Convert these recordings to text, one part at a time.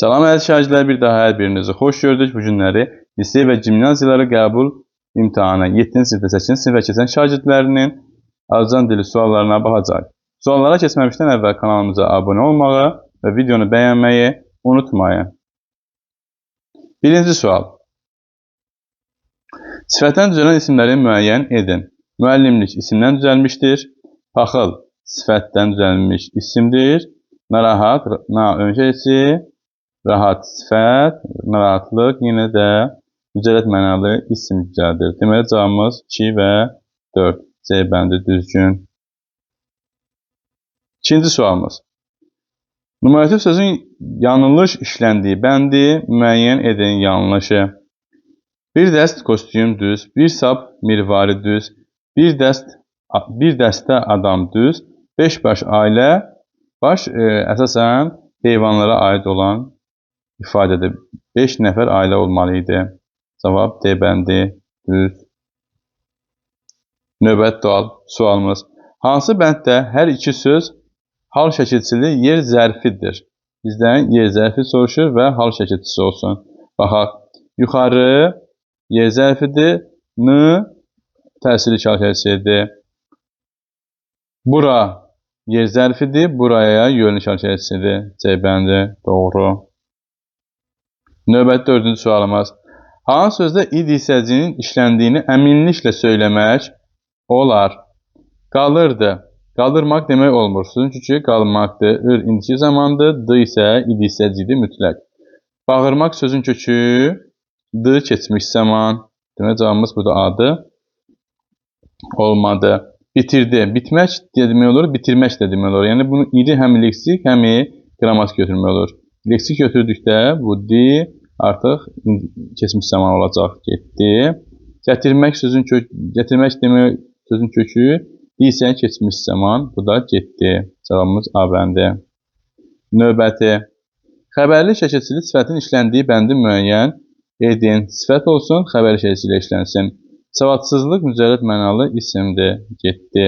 Salam əziz şagirdlər, bir daha hər birinizi xoş gördük. Bu günləri lisey və gimnaziyalara qəbul imtahanı 7-ci sinifdə 8-ci sinifə keçən şagirdlərinin Azərbaycan dili suallarına baxacaq. Suallara keçməmişdən əvvəl kanalımıza abunə olmağı və videonu bəyənməyi unutmayın. Birinci sual. Sifətdən düzələn isimləri müəyyən edin. Müəllimlik isimdən düzəlmişdir. Paxıl sifətdən düzəlmiş isimdir. Narahat, öncəsi, rahat sifət, narahatlıq yenə də mücərrəd mənalı isim düzəldir. Deməli, cavabımız 2 və 4. C bəndi düzgün. İkinci sualımız. Numarativ sözün yanlış işləndiyi bəndi müəyyən edin yanlışı. Bir dəst kostyum düz, bir sap mirvari düz, bir dəstə adam düz, 5 baş ailə, baş əsasən heyvanlara aid olan ifadədir. 5 nəfər ailə olmalı idi. Cavab D bəndi düz. Növbəti sualımız. Hansı bənddə hər iki söz hal şəkilçili yer zərfidir? Bizdən yer zərfi soruşur və hal şəkilçisi olsun. Baxaq. Yuxarı yer zərfidir. N təsirli hal şəkilçisidir. Bura yer zərfidir. Buraya yönlü hal şəkilçisidir. C bəndi doğru. Növbəti 4-cü sualımız. Hansı sözdə id hissəcinin işləndiyini əminliklə söyləmək olar? Qalırdı. Qaldırmaq demək olmur. Çünki qalmaqdır. Ir indiki zamandır. D isə id hissəcidir mütləq. Bağırmaq sözün kökü D keçmiş zaman. Demək cavabımız burada adı olmadı. Bitirdi. Bitmək demək olur, bitirmək də demək olur. Yəni bunu iri həm leksik, həm qrammatik götürmək olur. Leksik götürdükdə bu D artıq keçmiş zaman olacaq. Getdi. Gətirmək demək sözün kökü D isə keçmiş zaman. Bu da getdi. Cavabımız A bəndi. Növbəti. Xəbərli şəkilçili sifətin işləndiyi bəndi müəyyən edin. Sifət olsun, xəbərli şəkilçili işlənsin. Savadsızlıq mücərrəd mənalı isimdir. Getdi.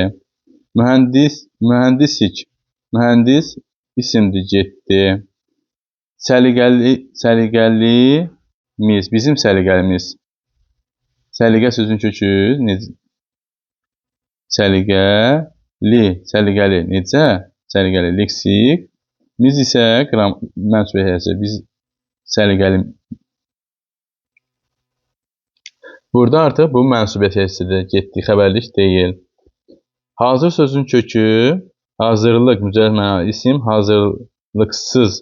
Mühəndisik. Mühəndis isimdir. Getdi. Səliqəlimiz. Bizim səliqəlimiz. Səliqə sözün kökü səliqəli. Səliqəli necə? Səliqəli leksik. Biz isə mənsup hissəsi. Biz səliqəli. Burada artıq bu mənsup hissəsidir. Getdi. Xəbərlik deyil. Hazır sözün kökü hazırlıq mücərrəd mənalı isim, hazırlıqsız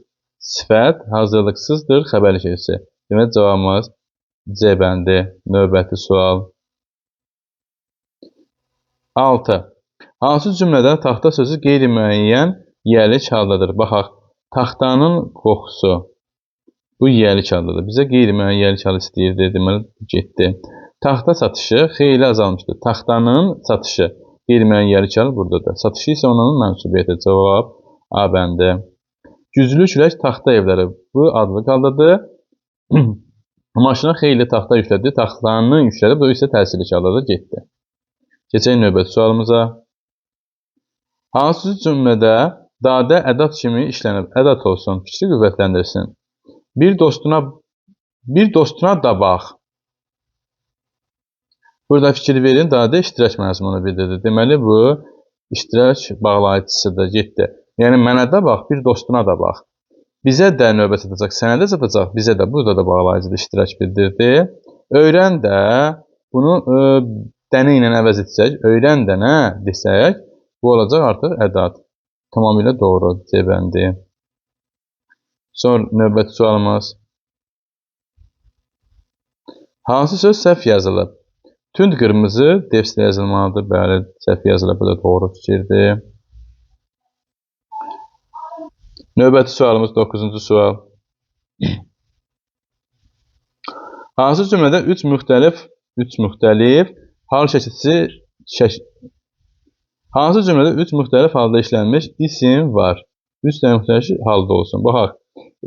sifət, hazırlıqsızdır xəbərlik hissəsi. Demək cavabımız C bəndi. Növbəti sual. 6. Hansı cümlədə taxta sözü qeyri-müəyyən yiyəlik haldadır? Baxaq. Taxtanın qoxusu. Bu yiyəlik haldadır. Bizə qeyri-müəyyən yiyəlik halı istəyirdi. Deməli, getdi. Taxta satışı xeyli azalmışdır. Taxtanın satışı qeyri-müəyyən yiyəlik halı buradadır. Satışı isə onun mənsubiyyəti. Cavab A bəndi. Güclü külək taxta evləri. Bu adlı haldadır. Maşına xeyli taxta yüklədi. Taxtanı yüklədi. Bu isə təsirli haldadır. Getdi. Keçək növbəti sualımıza. Hansı cümlədə dadə ədat kimi işlənib? Ədat olsun, fikri qüvvətləndirsin. Bir dostuna da bax. Burada fikir verin, dadə iştirak məzmunu bildirdi. Deməli, bu iştirak bağlayıcısıdır. Getdi. Yəni, mənə də bax, bir dostuna da bax. Bizə də növbət edəcək, sənə də çatacaq, bizə də. Burada da bağlayıcıdır, iştirak bildirdi. Öyrən də, bunu dəni ilə əvəz edəcək. Öyrən də nə desək, bu olacaq artıq ədat. Tamamilə doğru, C bəndi. Sonra növbəti sualımız. Hansı söz səhv yazılıb? Tünd qırmızı defsdə yazılmalıdır. Bəli, səhv yazılıb. Bu da doğru fikirdir. Növbəti sualımız 9-cu sual. Hansı cümlədə 3 müxtəlif hal şəkilçisi Hansı cümlədə 3 müxtəlif halda işlənmiş isim var? 3 dənə müxtəlif halda olsun. Baxaq.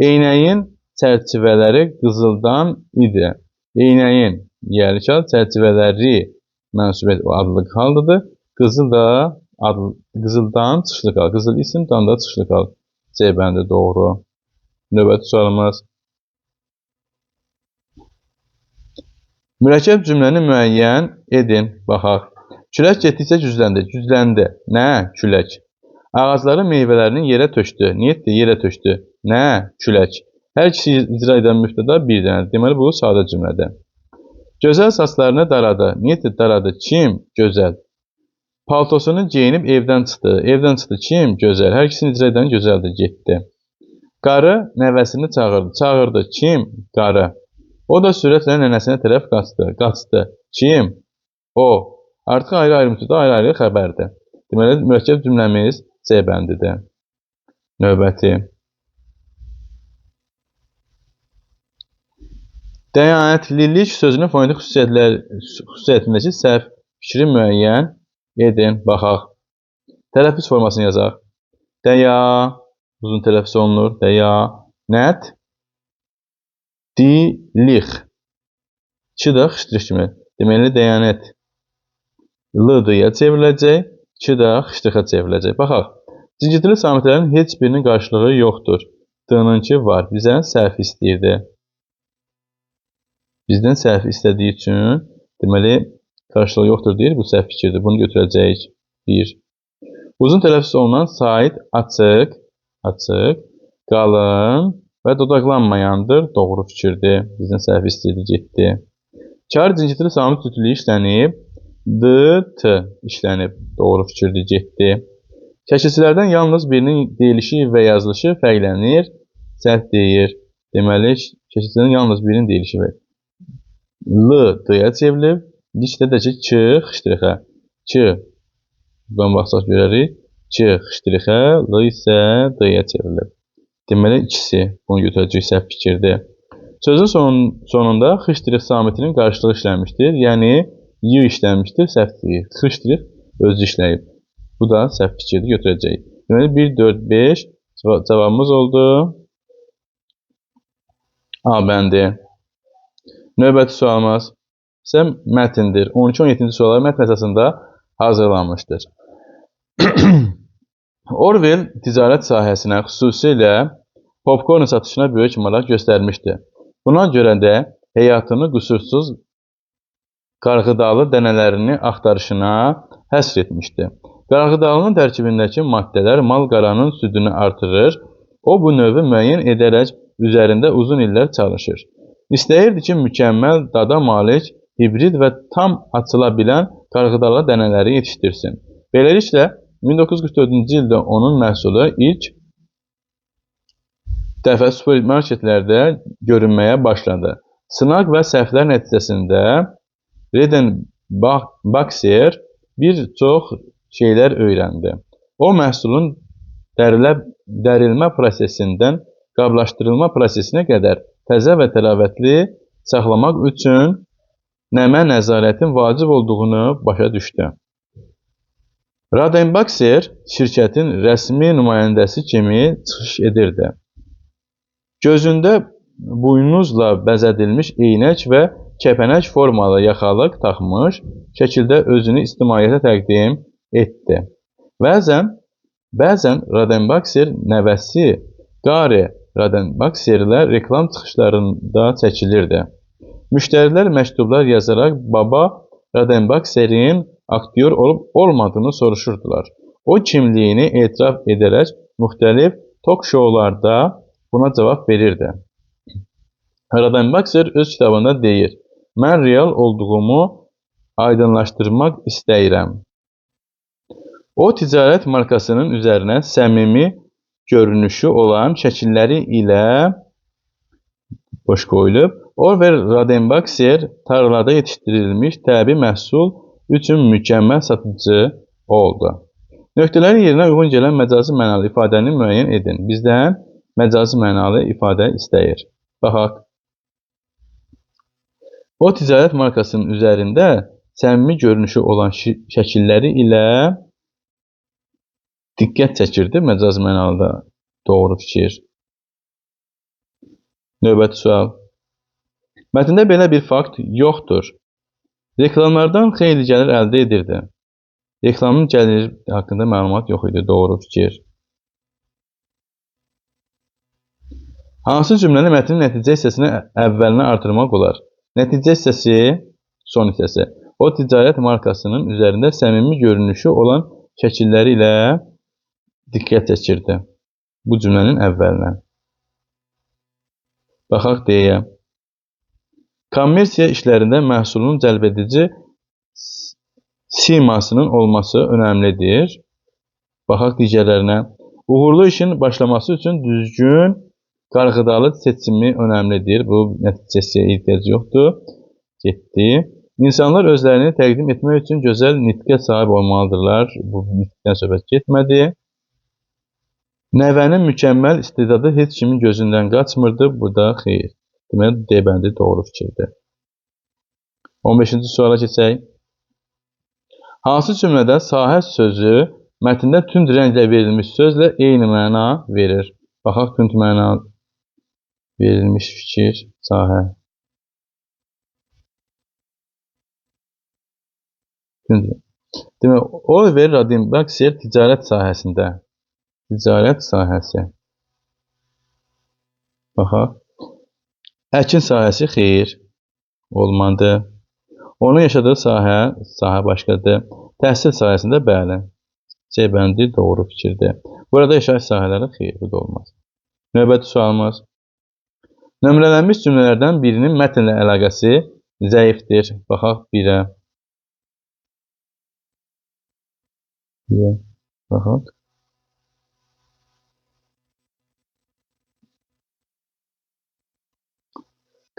Eynəyin çərçivələri qızıldan idi. Eynəyin yiyəlik hal, çərçivələri mənsubiyyət adlıq haldadır. Qızıl da qızıldan çıxışlıq hal. Qızıl isim, dan da çıxışlıq hal. C bəndi doğru. Növbəti sualımız. Mürəkkəb cümləni müəyyən edin. Baxaq. Külək getdikcə gücləndi. Gücləndi. Nə? Külək. Ağacların meyvələrini yerə tökdü. Niyyətdir, yerə tökdü. Nə? Külək. Hər ikisi icra edən mübtəda bir dənədir. Deməli, bu sadə cümlədir. Gözəl saçlarını daradı. Niyyətdir, daradı. Kim? Gözəl. Paltosunu geyinib evdən çıxdı. Evdən çıxdı. Kim? Gözəl. Hər ikisini icra edən gözəldir. Getdi. Qarı nəvəsini çağırdı. Çağırdı. Kim? Qarı. O da sürətlə nənəsinə tərəf qaçdı. Qaçdı. Kim? O. Artıq ayrı-ayrı mübtəda, ayrı-ayrı xəbərdir. Deməli, mürəkkəb cümləmiz C bəndidir. Növbəti. Dəyanətlilik sözünün fonetik xüsusiyyətindəki səhv fikri müəyyən edin. Baxaq. Tələffüz formasını yazaq. Dəya, uzun tələffüz olunur. Dəyanət. Dilik. İki də xışdırıq kimi. Deməli, dəyanət L-dıya çevriləcək. İki də xışdırıqa çevriləcək. Baxaq. Cingiltili samitlərin heç birinin qarşılığı yoxdur. D-nınki var. Bizdən səhv istəyirdi. Bizdən səhv istədiyi üçün deməli, qarşılığı yoxdur deyir. Bu səhv fikirdir. Bunu götürəcəyik. 1. Uzun tələffüz olunan sait açıq, qalın və dodaqlanmayandır. Doğru fikirdir. Bizdən səhv istəyirdi, getdi. Kar cingiltili samit cütlüyü işlənib. D-t işlənib. Doğru fikirdir, getdi. Şəkilçilərdən yalnız birinin deyilişi və yazılışı fərqlənir. Səhv deyir. Deməli, şəkilçilərdən yalnız birinin deyilişi və L-dıya çevrilib. İşdə də ki, Ç, xışdırıqa. Ç, buradan baxsaq görərik. Ç, xışdırıqa, L isə D-yə çevrilib. Deməli, ikisi. Bunu götürəcək səhv fikirdir. Sözün sonunda xışdırıq samitinin qarşılığı işlənmişdir. Yəni, Y işlənmişdir, səhv deyir. Xışdırıq özü işləyib. Bu da səhv fikirdir, götürəcək. Deməli, 1, 4, 5 cavabımız oldu. A bəndi. Növbəti sualımız isə mətindir. 12-17-ci suallar mətn əsasında hazırlanmışdır. Orwell ticarət sahəsinə, xüsusilə popkorn satışına böyük maraq göstərmişdi. Buna görə də həyatını qüsursuz qarğıdalı dənələrini axtarışına həsr etmişdi. Qarğıdalının tərkibindəki maddələr mal-qaranın südünü artırır. O, bu növü müəyyən edərək üzərində uzun illər çalışır. İstəyirdi ki, mükəmməl dada malik, hibrid və tam açıla bilən qarğıdalı dənələri yetişdirsin. Beləliklə, 1944-cü ildə onun məhsulu ilk dəfə supermarketlərdə görünməyə başladı. Sınaq və səhvlər nəticəsində Redenbacher bir çox şeylər öyrəndi. O, məhsulun dərilmə prosesindən qablaşdırılma prosesinə qədər təzə və təravətli saxlamaq üçün nəmə nəzarətin vacib olduğunu başa düşdü. Redenbacher şirkətin rəsmi nümayəndəsi kimi çıxış edirdi. Gözündə buynuzla bəzədilmiş eynək və kəpənək formalı yaxalıq taxmış şəkildə özünü ictimaiyyətə təqdim etdi. Bəzən Redenbacher nəvəsi Gary Redenbacherlə reklam çıxışlarında çəkilirdi. Müştərilər məktublar yazaraq baba Redenbacherin aktyor olub-olmadığını soruşurdular. O, kimliyini etiraf edərək müxtəlif tok-şoularda buna cavab verirdi. Redenbacher öz kitabında deyir, mən real olduğumu aydınlaşdırmaq istəyirəm. O, ticarət markasının üzərinə səmimi görünüşü olan şəkilləri ilə boş qoyulub. Orwell Redenbacher tarlada yetişdirilmiş təbii məhsul üçün mükəmməl satıcı oldu. Nöqtələrin yerinə uyğun gələn məcazi mənalı ifadəni müəyyən edin. Bizdən məcazi mənalı ifadə istəyir. Baxaq. O, ticarət markasının üzərində səmimi görünüşü olan şəkilləri ilə diqqət çəkirdi. Məcazi mənalıda doğru fikir. Növbəti sual. Mətndə belə bir fakt yoxdur. Reklamlardan xeyli gəlir əldə edirdi. Reklamın gəliri haqqında məlumat yox idi. Doğru fikir. Hansı cümləni mətnin nəticə hissəsini əvvəlinə artırmaq olar? Nəticə hissəsi, son hissəsi. O ticarət markasının üzərində səmimi görünüşü olan şəkilləri ilə diqqət çəkirdi. Bu cümlənin əvvəlinə. Baxaq deyə. Kommersiya işlərində məhsulun cəlbedici simasının olması önəmlidir. Baxaq digərlərinə. Uğurlu işin başlaması üçün düzgün qarğıdalı seçimi önəmlidir. Bu nəticəyə ehtiyac yoxdur. Getdi. İnsanlar özlərini təqdim etmək üçün gözəl nitqə sahib olmalıdırlar. Bu nitqdən söhbət getmədi. Nəvənin mükəmməl istedadı heç kimin gözündən qaçmırdı. Bu da xeyir. Deməli, D bəndi doğru fikirdir. 15-ci suala keçək. Hansı cümlədə sahə sözü mətndə tünd rənglə verilmiş sözlə eyni məna verir? Baxaq, tünd məna verilmiş fikir, sahə. Demək, Oliver Rodenbachser ticarət sahəsində. Ticarət sahəsi. Baxaq. Əkin sahəsi xeyir. Olmadı. Onun yaşadığı sahə başqadır. Təhsil sahəsində bəli. C bəndi doğru fikirdir. Burada yaşayış sahələri xeyir, bu da olmaz. Növbəti sualımız. Nömrələnmiş cümlələrdən birinin mətnlə əlaqəsi zəifdir. Baxaq 1-ə. Baxaq.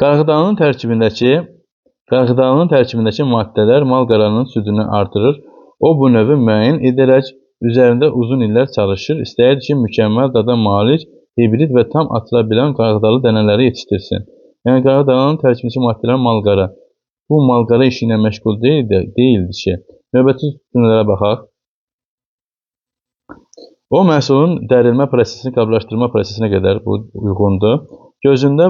Qarğıdalının tərkibindəki maddələr mal-qarasının südünü artırır. O bu növü müəyyən edərək üzərində uzun illər çalışır. İstəyir ki, mükəmməl dada malik, hibrid və tam atıla bilən qarğıdalı dənələri yetişdirsin. Yəni, qarğıdalının tərkibindəki maddələr mal-qara. Bu mal-qara işi ilə məşğul deyildi ki. Növbəti cümlələrə baxaq. O məhsulun dərilmə prosesini qablaşdırma prosesinə qədər bu uyğundur. Gözündə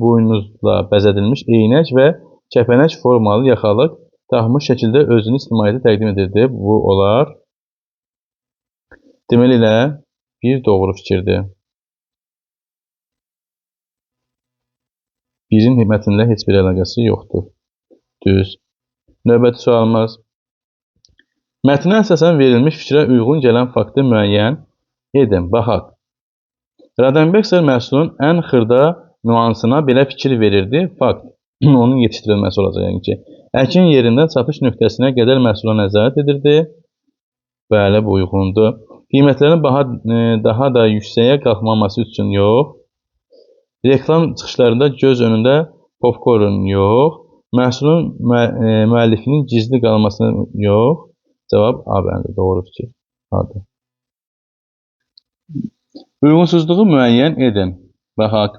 buynuzla bəzədilmiş eynək və kəpənək formalı yaxalıq taxmış şəkildə özünü ictimaiyyətə təqdim edirdi. Bu olar. Deməli ilə bir doğru fikirdir. Birin mətnlə heç bir əlaqəsi yoxdur. Düz. Növbəti sualımız. Mətnə əsasən verilmiş fikrə uyğun gələn faktı müəyyən edin. Baxaq. Rodenbachser məhsulun ən xırda nüansına belə fikir verirdi. Fakt. Onun yetişdirilməsi olacaq. Yəni ki, əkin yerindən satış nöqtəsinə qədər məhsula nəzarət edirdi. Bəli, bu uyğundur. Qiymətlərin daha da yüksəyə qalxmaması üçün yox. Reklam çıxışlarında göz önündə popkorn yox. Məhsulun müəllifinin gizli qalmasını yox. Cavab A bəndi, doğru fikir. Adır. Uyğunsuzluğu müəyyən edin. Baxaq.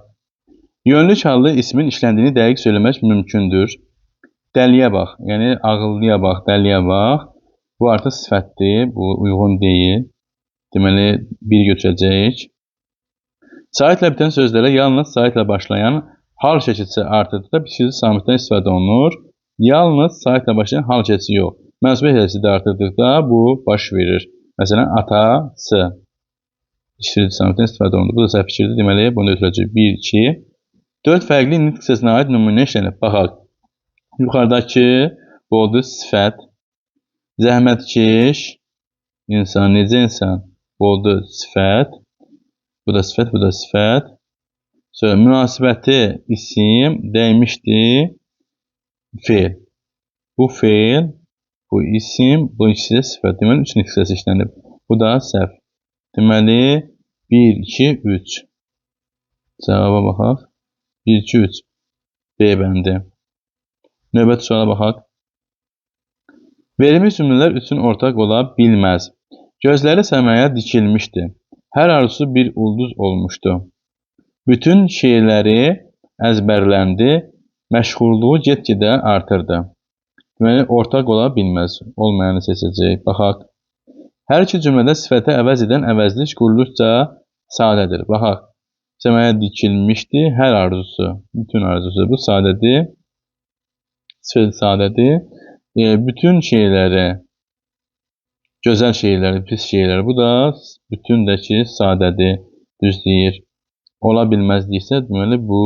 Yönlü hallı ismin işləndiyini dəqiq söyləmək mümkündür. Dəliyə bax, yəni ağıllıya bax, dəliyə bax. Bu artıq sifətdir, bu uyğun deyil. Deməli, bir götürəcəyik. Saitlə bitən sözlərə yalnız saitlə başlayan hal keçisi artırdıqda biçici samitdən istifadə olunur. Yalnız saitlə başlayan hal keçisi yox. Mənsubiyyət hissəsi də artırdıqda bu baş verir. Məsələn, atası. İştirik samitdən istifadə olunur. Bu da səhv fikirdir. Deməli, bunu götürəcək. 1, 2. 4 fərqli nitq hissəsinə aid nümunə işlənib. Baxaq. Yuxarıdakı bu oldu sifət. Zəhmətkeş insan, necə insan? Bu oldu sifət. Bu da sifət, bu da sifət. Sonra münasibəti isim dəymişdi feil. Bu feil. Bu isim, bu ikisi də sifət. Deməli, 3 nitq hissəsi işlənib. Bu da səhv. Deməli, 1, 2, 3. Cavaba baxaq. 1, 2, 3. B bəndi. Növbəti suala baxaq. Verilmiş cümlələr üçün ortaq ola bilməz. Gözləri səmaya dikilmişdi. Hər arzusu bir ulduz olmuşdu. Bütün şeyləri əzbərləndi. Məşğulluğu get-gedə artırdı. Deməli, ortaq ola bilməz. Olmayanı seçəcək. Baxaq. Hər iki cümlədə sifəti əvəz edən əvəzlik quruluşca sadədir. Baxaq. Səmaya dikilmişdi. Hər arzusu. Bütün arzusu. Bu sadədir. Sifət sadədir. Bütün şeyləri, gözəl şeyləri, pis şeyləri. Bu da bütündəki sadədir. Düz deyir. ola bilməzdiksə, deməli bu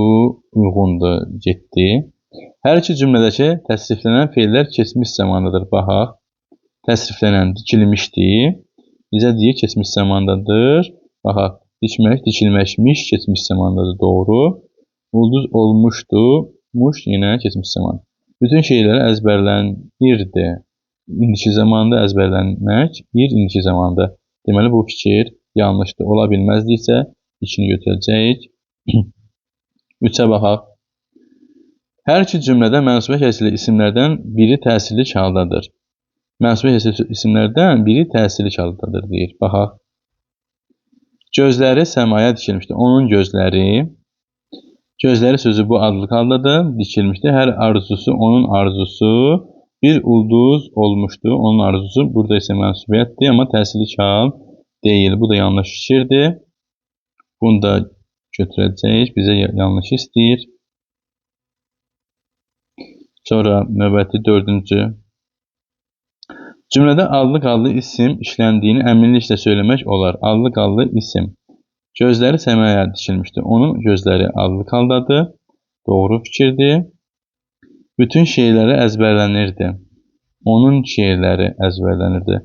uyğundur, getdi. Hər iki cümlədəki təsriflənən feillər keçmiş zamandadır. Baxaq, təsriflənən dikilmişdi. Bizə deyir keçmiş zamandadır. Baxaq, dikmək, dikilməşmiş keçmiş zamandadır. Doğru. Ulduz olmuşdu. Muş yenə keçmiş zaman. Bütün şeyləri əzbərlənirdi. İndiki zamanda əzbərlənmək bir indiki zamanda. Deməli bu fikir yanlışdır. Ola bilməzdiksə ikini götürəcəyik. 3-ə baxaq. Hər iki cümlədə mənsubə kəsrli isimlərdən biri təsirli haldadır. Mənsubə kəsrli isimlərdən biri təsirli haldadır deyir. Baxaq. Gözləri səmaya dikilmişdir. Onun gözləri. Gözləri sözü bu adlı haldadır. Dikilmişdir. Hər arzusu onun arzusu. Bir ulduz olmuşdu. Onun arzusu. Burada isə mənsubiyyətdir. Amma təsirli hal deyil. Bu da yanlış fikirdir. Bunu da götürəcəyik. Bizə yanlış istəyir. Sonra növbəti 4-cü. Cümlədə adlı-qallı isim işləndiyini əminliklə söyləmək olar. Adlı-qallı isim. Gözləri səmaya dikilmişdir. Onun gözləri adlı-qaldadır. Doğru fikirdir. Bütün şeirləri əzbərlənirdi. Onun şeirləri əzbərlənirdi.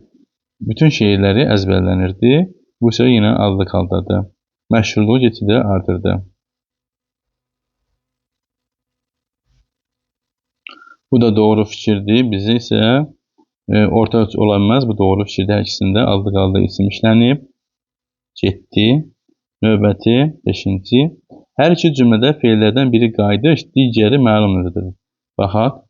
Bütün şeirləri əzbərlənirdi. Bu isə yenə adlı-qaldadır. Məşhurluğu getdikcə artırdı. Bu da doğru fikirdir. Bizə isə orta ölçü ola bilməz. Bu doğru fikirdir. Hər ikisində adlı-qallı isim işlənib. Getdi. Növbəti 5-ci. Hər iki cümlədə feillərdən biri qayıdış, digəri məlumdur. Baxaq.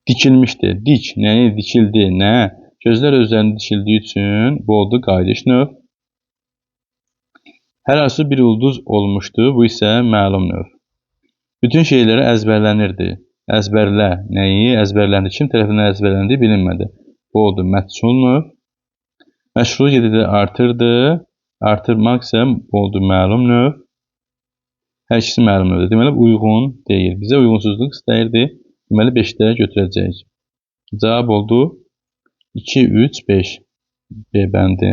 Dikilmişdir. Dik. Nəyi dikildi? Nə? Gözlər özlərində dikildiyi üçün bu oldu qayıdış növ. Hər arzu bir ulduz olmuşdu. Bu isə məlum növ. Bütün şeyləri əzbərlənirdi. Əzbərlə. Nəyi əzbərləndi? Kim tərəfindən əzbərləndi bilinmədi. Bu oldu məchul növ. Məşğulluq getdikcə artırdı. Artırmaq isə oldu məlum növ. Hər ikisi məlum növdür. Deməli, uyğun deyil. Bizə uyğunsuzluq istəyirdi. Deməli, 5-lərə götürəcəyik. Cavab oldu 2, 3, 5. B bəndi.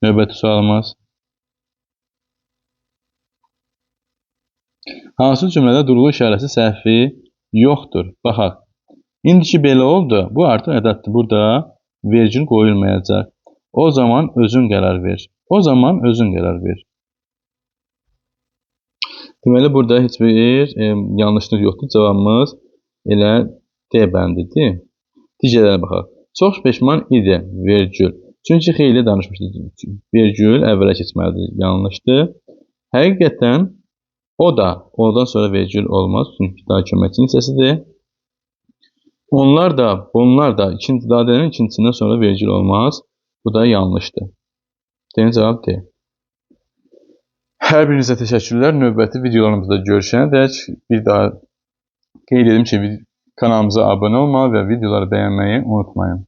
Növbəti sualımız. Hansı cümlədə durğu işarəsi səhvi yoxdur? Baxaq. İndiki belə oldu. Bu artıq ədəddir. Burada vergül qoyulmayacaq. O zaman özün qərar ver. O zaman özün qərar ver. Deməli, burada heç bir yanlışlıq yoxdur. Cavabımız elə D bəndidir. Digərlərə baxaq. Çox peşman idi vergül. Çünki xeyli danışmışdı. Vergül əvvələ keçməlidir. Yanlışdır. Həqiqətən o da. Ondan sonra vergül olmaz. Çünki daha köməkçinin hissəsidir. Onlar da, bunlar da. Dadənin ikincisindən sonra vergül olmaz. Bu da yanlışdır. Deyən cavab D. Hər birinizə təşəkkürlər. Növbəti videolarımızda görüşənədək bir daha qeyd edim ki, kanalımıza abunə olmağı və videoları bəyənməyi unutmayın.